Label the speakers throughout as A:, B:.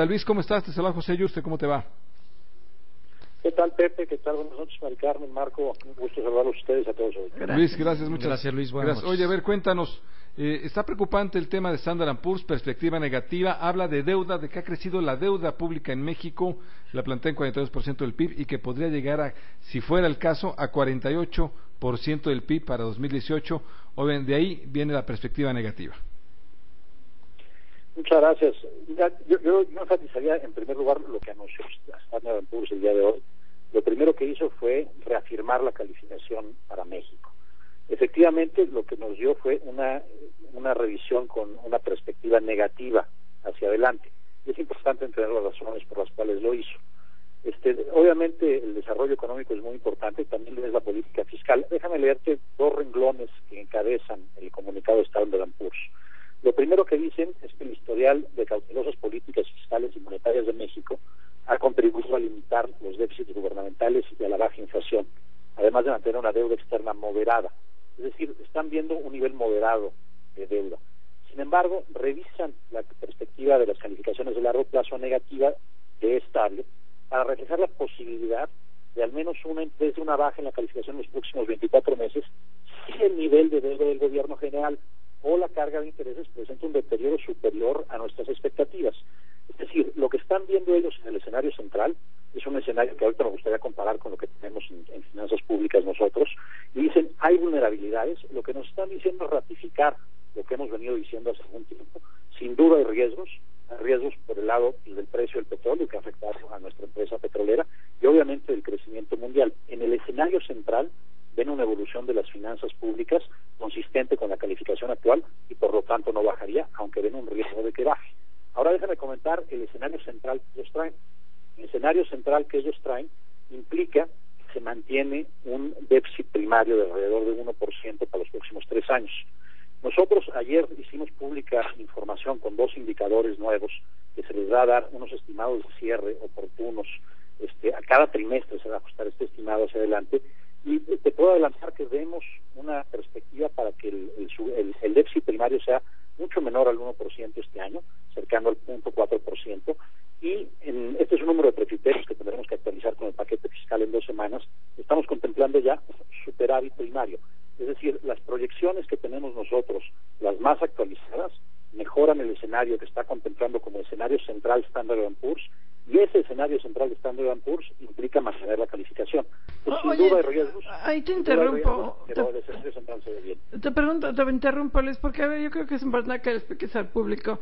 A: Luis, ¿cómo estás? Te saluda José Yuste, ¿cómo te va?
B: ¿Qué tal, Pepe? ¿Qué tal? Buenas noches, Mari Carmen, Marco. Un gusto saludarlos a ustedes, a todos hoy.
A: Luis, gracias, muchas
C: gracias. Luis, buenas noches.
A: Oye, a ver, cuéntanos, está preocupante el tema de Standard & Poor's, perspectiva negativa, habla de deuda, de que ha crecido la deuda pública en México, la plantea en 42% del PIB y que podría llegar a, si fuera el caso, a 48% del PIB para 2018, o bien, de ahí viene la perspectiva negativa.
B: Muchas gracias. Mira, yo enfatizaría en primer lugar lo que anunció Standard & Poor's el día de hoy. Lo primero que hizo fue reafirmar la calificación para México. Efectivamente, lo que nos dio fue una revisión con una perspectiva negativa hacia adelante. Y es importante entender las razones por las cuales lo hizo. Obviamente el desarrollo económico es muy importante, también lo es la política fiscal. Déjame leerte dos renglones que encabezan el comunicado de Standard & Poor's. Lo primero que dicen es que el historial de cautelosas políticas fiscales y monetarias de México ha contribuido a limitar los déficits gubernamentales y a la baja inflación, además de mantener una deuda externa moderada. Es decir, están viendo un nivel moderado de deuda. Sin embargo, revisan la perspectiva de las calificaciones de largo plazo negativa de estable para reflejar la posibilidad de al menos desde una baja en la calificación en los próximos 24 meses si el nivel de deuda del gobierno general o la carga de intereses presenta un deterioro superior a nuestras expectativas. Es decir, lo que están viendo ellos en el escenario central es un escenario que ahorita me gustaría comparar con lo que tenemos en finanzas públicas nosotros, y dicen, hay vulnerabilidades. Lo que nos están diciendo es ratificar lo que hemos venido diciendo hace algún tiempo. Sin duda hay riesgos por el lado del precio del petróleo que afecta a nuestra empresa petrolera y obviamente del crecimiento mundial. En el escenario central ven una evolución de las finanzas públicas consistente con la calificación actual y por lo tanto no bajaría, aunque ven un riesgo de que baje. Ahora déjame comentar el escenario central que ellos traen. El escenario central que ellos traen implica que se mantiene un déficit primario de alrededor de 1% para los próximos 3 años. Nosotros ayer hicimos pública información con 2 indicadores nuevos que se les va a dar unos estimados de cierre oportunos. A cada trimestre se va a ajustar este estimado hacia adelante. Y te puedo adelantar que vemos una perspectiva para que el déficit primario sea mucho menor al 1% este año, cercano al 0.4%, y este es un número de precriterios que tendremos que actualizar con el paquete fiscal en 2 semanas. Estamos contemplando ya superávit primario, es decir, las proyecciones que tenemos nosotros, las más actualizadas, mejoran el escenario que está contemplando como escenario central Standard & Poor's, y ese escenario central de Standard & Poor's implica mantener la calificación. Pues, sin duda hay riesgos.
C: Ahí te interrumpo.
B: Pero el escenario central se ve bien.
C: Te interrumpo, Luis, porque a ver, yo creo que es importante que le expliques al público.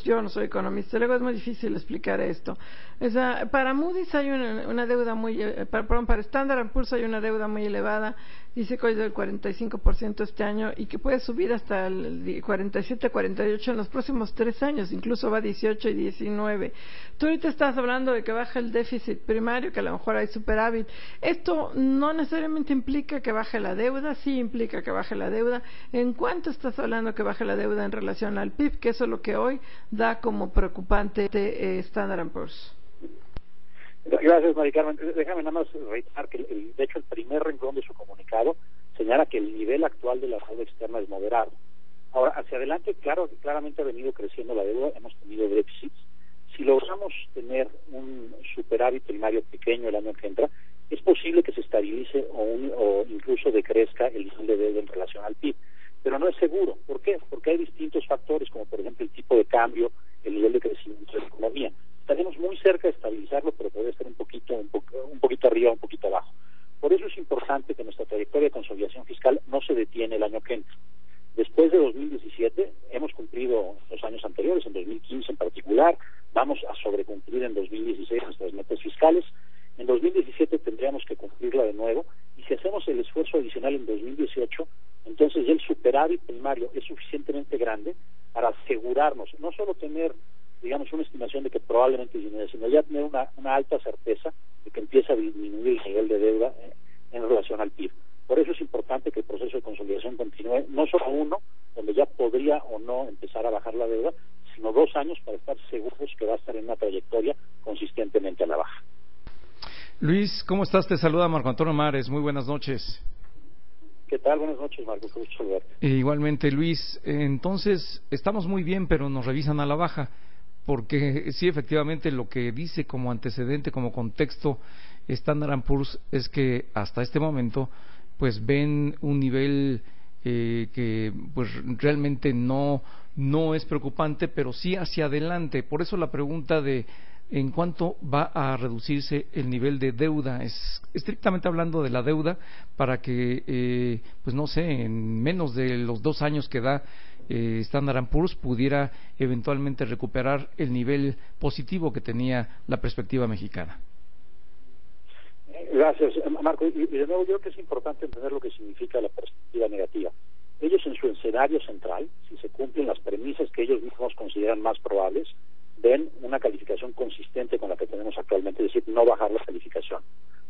C: Yo no soy economista, luego es muy difícil explicar esto. O sea, para Moody's hay una deuda para Standard & Poor's hay una deuda muy elevada, dice que hoy del 45% este año y que puede subir hasta el 47, 48 en los próximos 3 años, incluso va a 18 y 19. Tú ahorita estás hablando de que baja el déficit primario, que a lo mejor hay superávit. Esto no necesariamente implica que baje la deuda, sí implica que baje la deuda. ¿En cuánto estás hablando que baje la deuda en relación al PIB? Que eso es lo que hoy da como preocupante Standard & Poor's.
B: Gracias, Mari Carmen. Déjame nada más reiterar que, de hecho, el primer renglón de su comunicado señala que el nivel actual de la deuda externa es moderado. Ahora, hacia adelante, claramente ha venido creciendo la deuda, hemos tenido déficits. Si logramos tener un superávit primario pequeño el año que entra, es posible que se estabilice o incluso decrezca el nivel de deuda en relación al PIB. Pero no es seguro. ¿Por qué? Porque hay distintos factores, como por ejemplo el tipo de cambio, el nivel de crecimiento de la economía. Estaremos muy cerca de estabilizarlo, pero puede estar un poquito arriba, un poquito abajo. Por eso es importante que nuestra trayectoria de consolidación fiscal no se detiene el año que entra. Después de 2017, hemos cumplido los años anteriores, en 2015 en particular, vamos a sobrecumplir en 2016 nuestras metas fiscales. En 2017 tendríamos que cumplirla de nuevo, y si hacemos el esfuerzo adicional en 2018, entonces ya el superávit primario es suficientemente grande para asegurarnos, no solo tener, digamos, una estimación de que probablemente disminuya, sino ya tener una alta certeza de que empieza a disminuir el nivel de deuda en relación al PIB. Por eso es importante que el proceso de consolidación continúe, no solo 1, donde ya podría o no empezar a bajar la deuda, sino 2 años para estar seguros que va a estar en una trayectoria consistentemente a la baja.
A: Luis, ¿cómo estás? Te saluda Marco Antonio Mares, muy buenas noches.
B: ¿Qué tal? Buenas noches, Marco, qué gusto saludarte.
A: Igualmente, Luis, entonces estamos muy bien, pero nos revisan a la baja.
D: porque sí, efectivamente, lo que dice como antecedente, como contexto Standard & Poor's es que hasta este momento pues ven un nivel que pues realmente no es preocupante, pero sí hacia adelante. Por eso la pregunta de en cuánto va a reducirse el nivel de deuda, es estrictamente hablando de la deuda, para que pues no sé, en menos de los 2 años que da Standard & Poor's pudiera eventualmente recuperar el nivel positivo que tenía la perspectiva mexicana.
B: Gracias, Marco. Y de nuevo, yo creo que es importante entender lo que significa la perspectiva negativa. Ellos en su escenario central, si se cumplen las premisas que ellos mismos consideran más probables, ven una calificación consistente con la que tenemos actualmente, es decir, no bajar la calificación.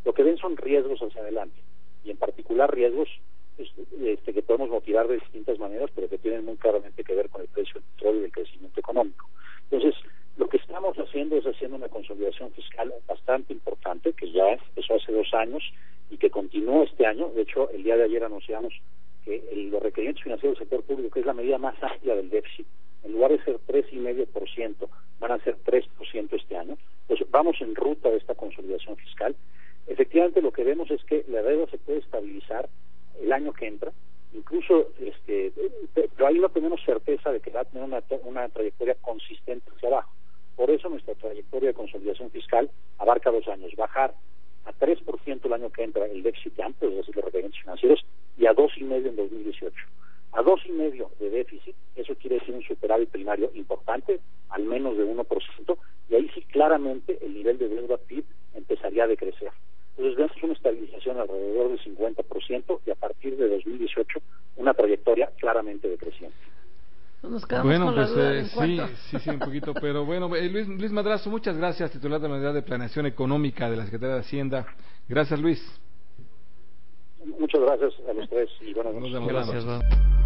B: Lo que ven son riesgos hacia adelante, y en particular riesgos que podemos motivar de distintas maneras, pero que tienen muy claramente que ver con el precio del petróleo y el crecimiento económico. Entonces, lo que estamos haciendo es haciendo una consolidación fiscal bastante importante, que ya empezó hace 2 años y que continúa este año. De hecho, el día de ayer anunciamos que los requerimientos financieros del sector público, que es la medida más amplia del déficit, en lugar de ser 3,5%, van a ser 3% este año. Entonces, vamos en ruta de esta consolidación fiscal. Efectivamente, lo que vemos es que la deuda se puede estabilizar el año que entra, incluso, pero ahí no tenemos certeza de que va a tener una trayectoria consistente hacia abajo. Por eso nuestra trayectoria de consolidación fiscal abarca 2 años, bajar a 3% el año que entra el déficit amplio, es decir, los requerimientos financieros, y a 2,5% en 2018. A 2,5% de déficit, eso quiere decir un superávit primario importante, al menos de 1%, y ahí sí claramente el nivel de deuda PIB empezaría a decrecer. Entonces vemos una estabilización alrededor del 50% y a partir de 2018 una trayectoria claramente decreciente.
C: Nos quedamos con la duda
A: sí, un poquito, pero bueno, Luis Madrazo, muchas gracias, titular de la Unidad de Planeación Económica de la Secretaría de Hacienda. Gracias, Luis.
B: Muchas gracias a los tres y buenas noches.
A: Nos vemos. Gracias.